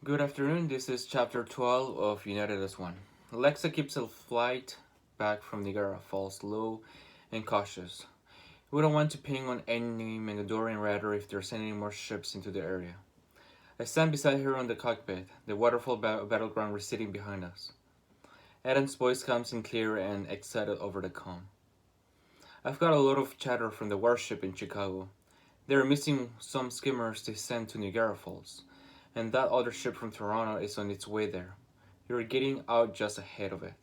Good afternoon, this is chapter 12 of United as One. Alexa keeps a flight back from Niagara Falls low and cautious. We don't want to ping on any Mandalorian radar if there's any more ships into the area. I stand beside her on the cockpit, the waterfall battleground receding behind us. Adam's voice comes in clear and excited over the comm. I've got a lot of chatter from the warship in Chicago. They're missing some skimmers they sent to Niagara Falls, and that other ship from Toronto is on its way there. You're getting out just ahead of it,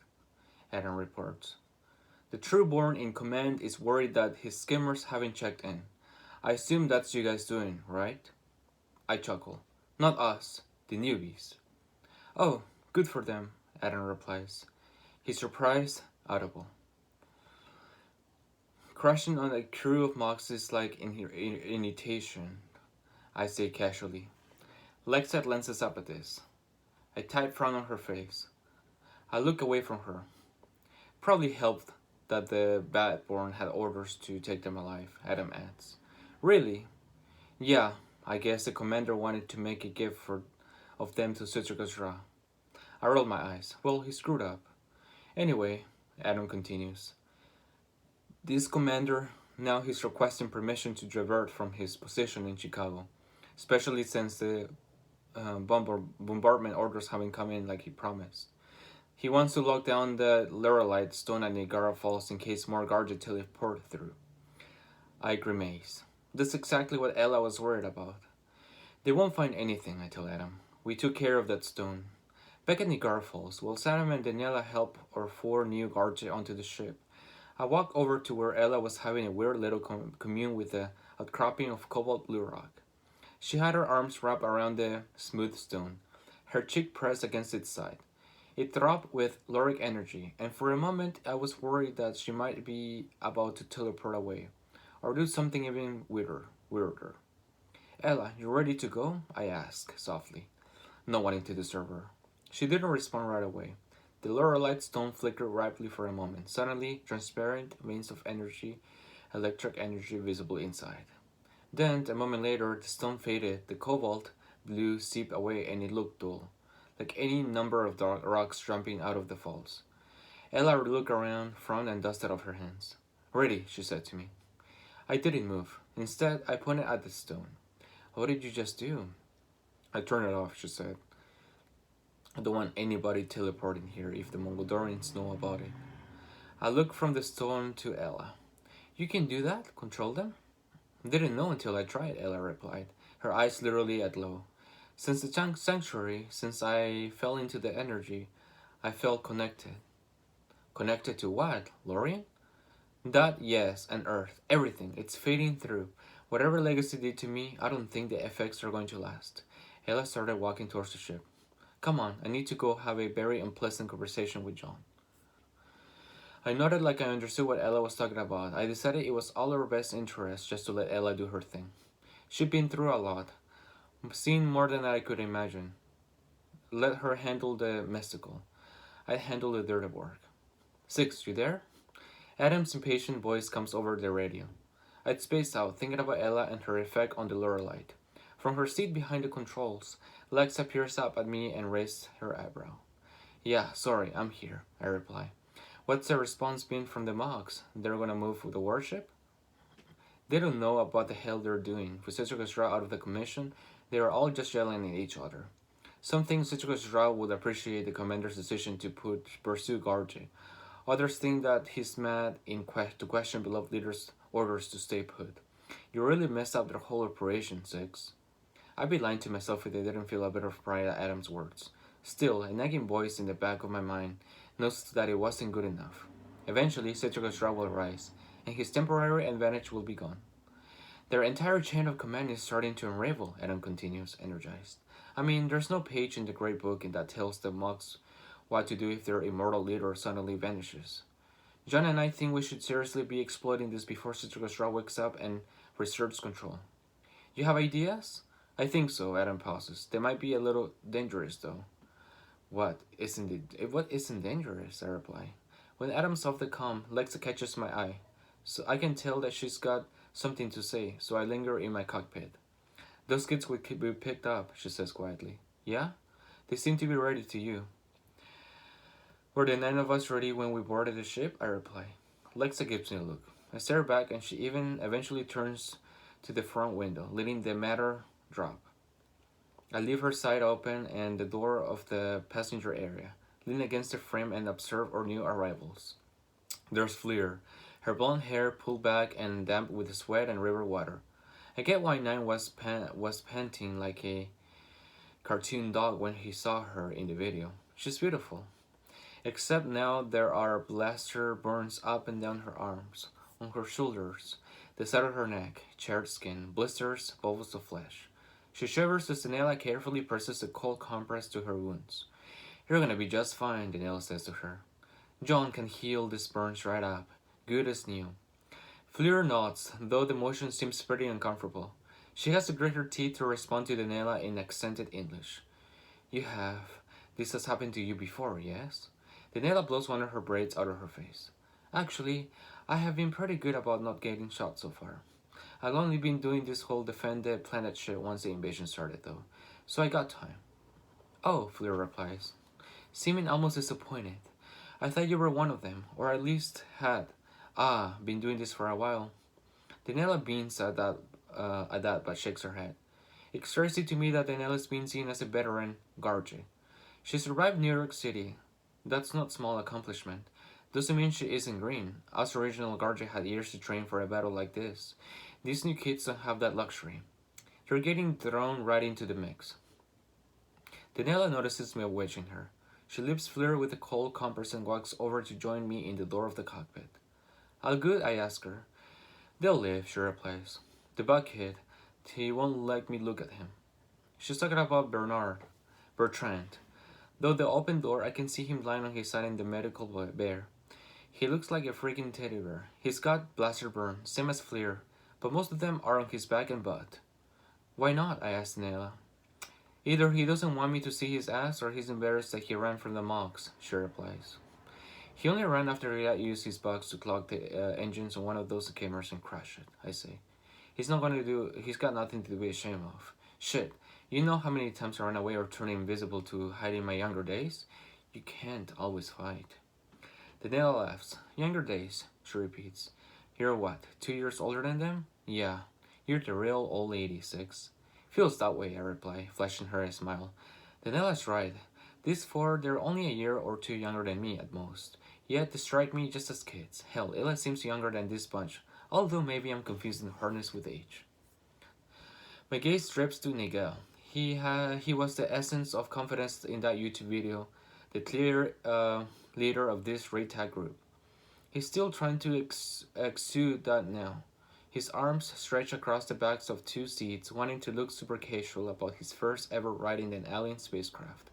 Adam reports. The Trueborn in command is worried that his skimmers haven't checked in. I assume that's you guys doing, right? I chuckle. Not us, the newbies. Oh, good for them, Adam replies. His surprise audible. Crashing on a crew of Mox is like initiation, I say casually. Lexa glances up at this. A tight frown on her face. I look away from her. Probably helped that the Badborn had orders to take them alive, Adam adds. Really? Yeah, I guess the commander wanted to make a gift of them to Citricus. I roll my eyes. Well, he screwed up. Anyway, Adam continues. This commander, now he's requesting permission to divert from his position in Chicago, especially since the bombardment orders haven't come in like he promised. He wants to lock down the Lorelite stone at Niagara Falls in case more guards teleport through. I grimace. That's exactly what Ella was worried about. They won't find anything, I tell Adam. We took care of that stone. Back at Niagara Falls, while Sam and Daniela help our four new guards onto the ship, I walk over to where Ella was having a weird little commune with the outcropping of cobalt blue rock. She had her arms wrapped around the smooth stone, her cheek pressed against its side. It throbbed with Loric energy, and for a moment I was worried that she might be about to teleport away, or do something even weirder. Ella, you ready to go? I asked, softly, not wanting to disturb her. She didn't respond right away. The Lorelite stone flickered rapidly for a moment. Suddenly, transparent veins of energy, electric energy visible inside. Then, a moment later, the stone faded, the cobalt blue seeped away, and it looked dull, like any number of dark rocks jumping out of the falls. Ella looked around, frowned, and dusted off her hands. Ready, she said to me. I didn't move. Instead, I pointed at the stone. What did you just do? I turned it off, she said. I don't want anybody teleporting here if the Mongolians know about it. I looked from the stone to Ella. You can do that? Control them? Didn't know until I tried, Ella replied, her eyes literally aglow. Since the sanctuary, since I fell into the energy, I felt connected. Connected to what? Lorien? That, yes, and Earth. Everything. It's fading through. Whatever Legacy did to me, I don't think the effects are going to last. Ella started walking towards the ship. Come on, I need to go have a very unpleasant conversation with John. I nodded like I understood what Ella was talking about. I decided it was all our best interest just to let Ella do her thing. She'd been through a lot, seen more than I could imagine. Let her handle the mystical. I'd handle the dirty work. Six, you there? Adam's impatient voice comes over the radio. I'd spaced out, thinking about Ella and her effect on the Lorelite. From her seat behind the controls, Lexa peers up at me and raised her eyebrow. Yeah, sorry, I'm here, I reply. What's the response been from the Mogs? They're gonna move with the warship? They don't know about what the hell they're doing. With Citricus out of the commission, they are all just yelling at each other. Some think Citricus would appreciate the commander's decision to pursue Garge. Others think that he's mad to question beloved leader's orders to stay put. You really messed up their whole operation, Six. I'd be lying to myself if I didn't feel a bit of pride at Adam's words. Still, a nagging voice in the back of my mind knows that it wasn't good enough. Eventually, Citricus will rise, and his temporary advantage will be gone. Their entire chain of command is starting to unravel, Adam continues, energized. I mean, there's no page in the Great Book that tells the Mogs what to do if their immortal leader suddenly vanishes. John and I think we should seriously be exploiting this before Citricus wakes up and reserves control. You have ideas? I think so, Adam pauses. They might be a little dangerous, though. What isn't dangerous? I reply. When Adam's off the comm, Lexa catches my eye. So I can tell that she's got something to say, so I linger in my cockpit. Those kids would be picked up, she says quietly. Yeah? They seem to be ready to you. Were the 9 of us ready when we boarded the ship? I reply. Lexa gives me a look. I stare back and she even eventually turns to the front window, letting the matter drop. I leave her side open and the door of the passenger area, lean against the frame and observe our new arrivals. There's Fleer, her blonde hair pulled back and damp with sweat and river water. I get why Nine was panting like a cartoon dog when he saw her in the video. She's beautiful. Except now there are blaster burns up and down her arms, on her shoulders, the side of her neck, charred skin, blisters, bubbles of flesh. She shivers as Daniela carefully presses a cold compress to her wounds. You're gonna be just fine, Daniela says to her. John can heal these burns right up, good as new. Fleur nods, though the motion seems pretty uncomfortable. She has to grit her teeth to respond to Daniela in accented English. You have. This has happened to you before, yes? Daniela blows one of her braids out of her face. Actually, I have been pretty good about not getting shot so far. I've only been doing this whole defend the planet shit once the invasion started, though, so I got time. Oh, Fleur replies, seeming almost disappointed. I thought you were one of them, or at least had. Been doing this for a while. Daniela beams at that, but shakes her head. It's crazy to me that Daniela's been seen as a veteran Garge. She survived New York City. That's not small accomplishment. Doesn't mean she isn't green. Us original Garge had years to train for a battle like this. These new kids don't have that luxury. You're getting thrown right into the mix. Daniela notices me wedging her. She leaves Fleur with a cold compress and walks over to join me in the door of the cockpit. All good? I ask her. They'll live, she replies. The bug kid, he won't let me look at him. She's talking about Bertrand. Though the open door, I can see him lying on his side in the medical bear. He looks like a freaking teddy bear. He's got blaster burn, same as Fleur, but most of them are on his back and butt. Why not? I asked Nela. Either he doesn't want me to see his ass or he's embarrassed that he ran from the Mogs, she replies. He only ran after he had used his bugs to clog the engines on one of those cameras and crash it, I say. He's got nothing to be ashamed of. Shit, you know how many times I ran away or turned invisible to hide in my younger days? You can't always fight. Daniela laughs. Younger days, she repeats. You're what, 2 years older than them? Yeah, you're the real old lady, Six. Feels that way, I reply, flashing her a smile. Daniela's right. These four, they're only a year or two younger than me at most. Yet they strike me just as kids. Hell, Ella seems younger than this bunch, although maybe I'm confusing hardness with age. My gaze drifts to Nigel. He was the essence of confidence in that YouTube video, the clear leader of this ragtag group. He's still trying to exude that now. His arms stretch across the backs of two seats, wanting to look super casual about his first ever ride in an alien spacecraft.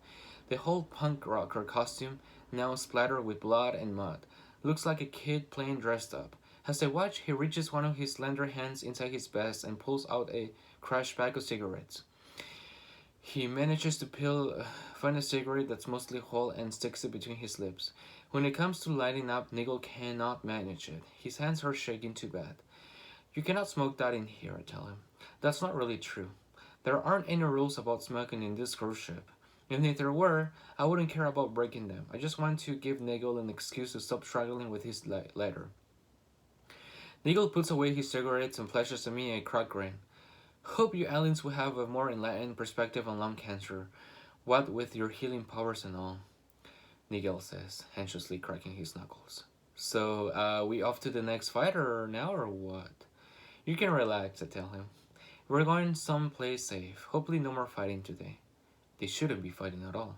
The whole punk rocker costume, now splattered with blood and mud, looks like a kid playing dressed up. As I watch, he reaches one of his slender hands inside his vest and pulls out a crushed pack of cigarettes. He manages to find a cigarette that's mostly whole and sticks it between his lips. When it comes to lighting up, Nigel cannot manage it. His hands are shaking too bad. You cannot smoke that in here, I tell him. That's not really true. There aren't any rules about smoking in this cruise ship. And if there were, I wouldn't care about breaking them. I just want to give Nigel an excuse to stop struggling with his letter. Nigel puts away his cigarettes and flashes at me a cracked grin. Hope you aliens will have a more enlightened perspective on lung cancer, what with your healing powers and all, Nigel says, anxiously cracking his knuckles. So, we off to the next fighter now or what? You can relax, I tell him. We're going someplace safe. Hopefully no more fighting today. They shouldn't be fighting at all.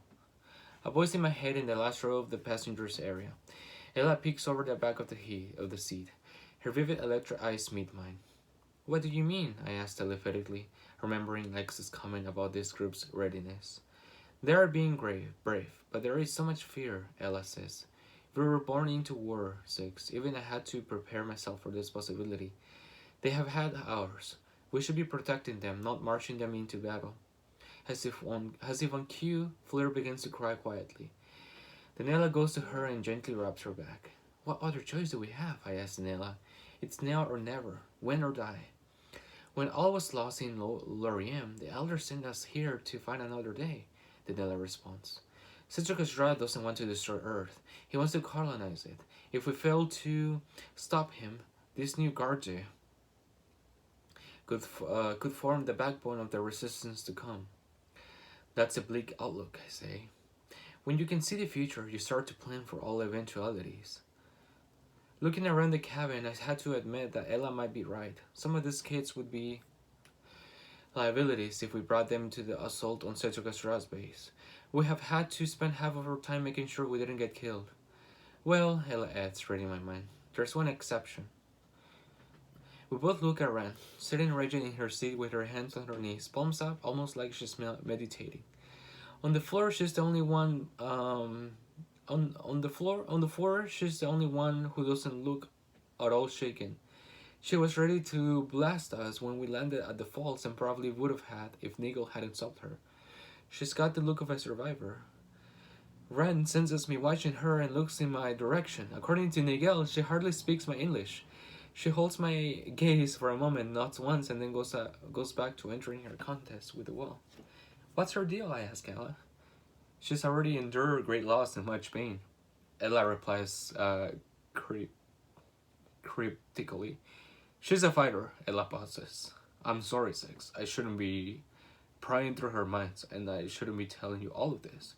I voice in my head in the last row of the passengers area. Ella peeks over the back of the seat. Her vivid electric eyes meet mine. What do you mean? I asked telephatically, remembering Lex's comment about this group's readiness. They are being brave, but there is so much fear, Ella says. We were born into war, Six. Even I had to prepare myself for this possibility. They have had ours. We should be protecting them, not marching them into battle. As if on cue, Fleur begins to cry quietly. Daniela goes to her and gently rubs her back. What other choice do we have? I asked Daniela. It's now or never, win or die. When all was lost in Loriem, the elders sent us here to find another day. Danila responds. Citrus doesn't want to destroy Earth. He wants to colonize it. If we fail to stop him, this new Garge could form the backbone of the resistance to come. That's a bleak outlook, I say. When you can see the future, you start to plan for all eventualities. Looking around the cabin, I had to admit that Ella might be right. Some of these kids would be liabilities if we brought them to the assault on Setrokastra's base. We have had to spend half of our time making sure we didn't get killed. Well, Ella adds, reading my mind, there's one exception. We both look around, sitting rigid in her seat with her hands on her knees, palms up, almost like she's meditating. On the floor, she's the only one. On the floor, she's the only one who doesn't look at all shaken. She was ready to blast us when we landed at the falls, and probably would have had if Nigel hadn't stopped her. She's got the look of a survivor. Ren senses me watching her and looks in my direction. According to Nigel, she hardly speaks my English. She holds my gaze for a moment, nods once, and then goes back to entering her contest with the wall. What's her deal? I ask Ella. She's already endured great loss and much pain. Ella replies cryptically. She's a fighter, Ella pauses. I'm sorry, Six. I shouldn't be prying through her mind, and I shouldn't be telling you all of this.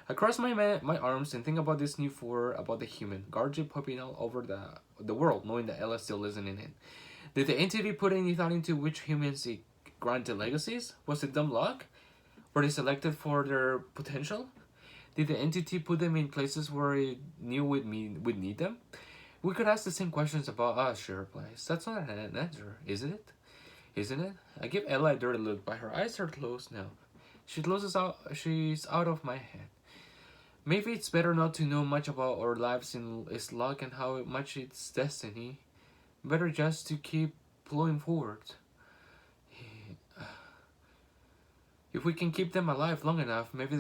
I cross my arms and think about this new furor about the human, Garge popping all over the world, knowing that Ella's still listening in. Did the entity put any thought into which humans it granted legacies? Was it dumb luck? Were they selected for their potential? Did the entity put them in places where it knew we'd need them? We could ask the same questions about us, she replies. That's not an answer, is it? Isn't it? I give Ella a dirty look, but her eyes are closed now. She's out of my head. Maybe it's better not to know much about our lives in its luck and how much it's destiny. Better just to keep flowing forward. If we can keep them alive long enough, maybe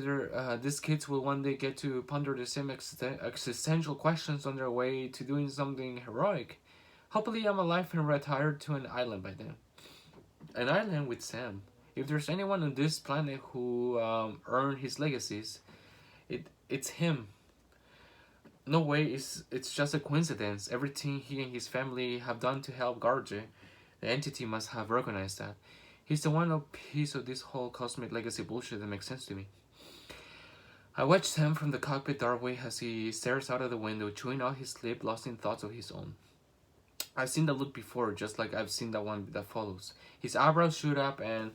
these kids will one day get to ponder the same existential questions on their way to doing something heroic. Hopefully I'm alive and retired to an island by then. An island with Sam. If there's anyone on this planet who earned his legacies, it's him. No way it's just a coincidence. Everything he and his family have done to help Garge, the entity must have recognized that. He's the one piece of this whole cosmic legacy bullshit that makes sense to me. I watch Sam from the cockpit doorway as he stares out of the window, chewing out his lip, lost in thoughts of his own. I've seen that look before, just like I've seen that one that follows. His eyebrows shoot up and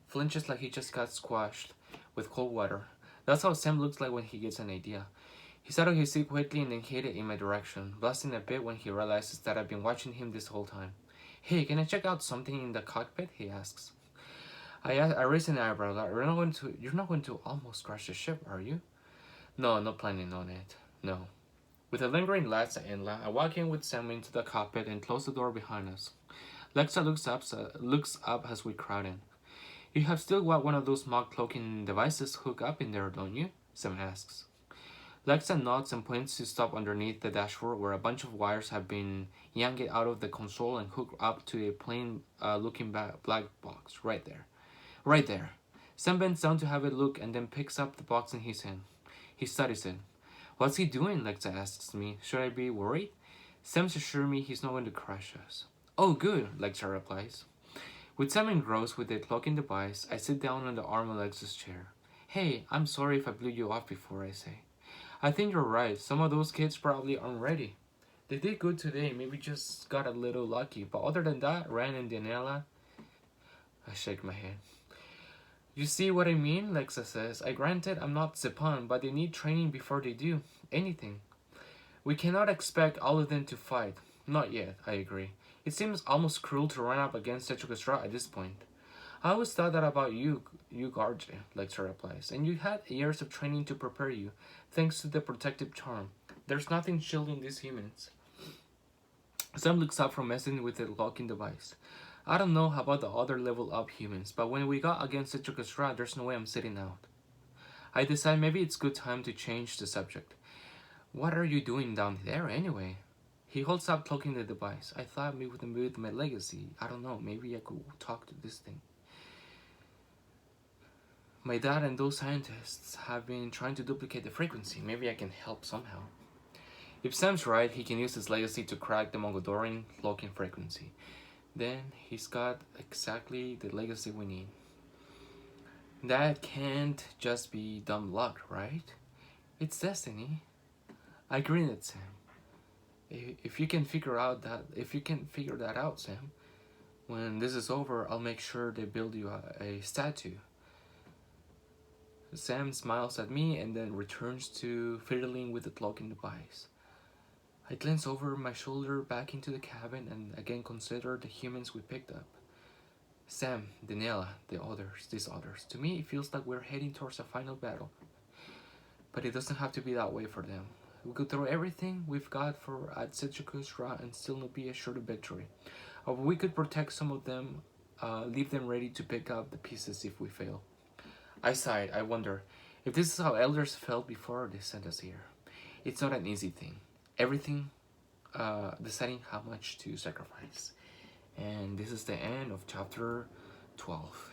flinches like he just got squashed with cold water. That's how Sam looks like when he gets an idea. He sat on his seat quickly and then headed in my direction, blusting a bit when he realizes that I've been watching him this whole time. Hey, can I check out something in the cockpit? He asks. I raise an eyebrow. You're not going to almost crash the ship, are you? No, not planning on it. No. With a lingering glance at Inla, I walk in with Sam into the cockpit and close the door behind us. Lexa looks up as we crowd in. You have still got one of those mock cloaking devices hooked up in there, don't you? Sam asks. Lexa nods and points to stop underneath the dashboard where a bunch of wires have been yanked out of the console and hooked up to a plain looking black box right there. Right there. Sam bends down to have a look and then picks up the box in his hand. He studies it. What's he doing? Lexa asks me. Should I be worried? Sam's assured me he's not going to crush us. Oh, good, Lexa replies. With Sam engrossed with the cloaking device, I sit down on the arm of Lexa's chair. Hey, I'm sorry if I blew you off before, I say. I think you're right. Some of those kids probably aren't ready. They did good today, maybe just got a little lucky. But other than that, Ren and Daniela... I shake my head. You see what I mean? Lexa says. I granted I'm not Zipan, but they need training before they do anything. We cannot expect all of them to fight. Not yet, I agree. It seems almost cruel to run up against Tetrukastra at this point. I always thought that about you Garge, Lexa replies, and you had years of training to prepare you, thanks to the protective charm. There's nothing shielding these humans. Sam looks up from messing with the locking device. I don't know about the other level up humans, but when we got against Tetrukastra, there's no way I'm sitting out. I decide maybe it's good time to change the subject. What are you doing down there anyway? He holds up cloaking the device. I thought maybe with my legacy. I don't know, maybe I could talk to this thing. My dad and those scientists have been trying to duplicate the frequency. Maybe I can help somehow. If Sam's right, he can use his legacy to crack the Mongolian locking frequency. Then he's got exactly the legacy we need. That can't just be dumb luck, right? It's destiny. I grinned at Sam. If you can figure that out, Sam, when this is over, I'll make sure they build you a statue. Sam smiles at me and then returns to fiddling with the clocking device. I glance over my shoulder back into the cabin and again consider the humans we picked up. Sam, Daniela, these others. To me, it feels like we're heading towards a final battle. But it doesn't have to be that way for them. We could throw everything we've got for at Setsukusra and still not be assured of victory. Or we could protect some of them, leave them ready to pick up the pieces if we fail. I sighed. I wonder if this is how elders felt before they sent us here. It's not an easy thing. Everything, deciding how much to sacrifice. And this is the end of chapter 12.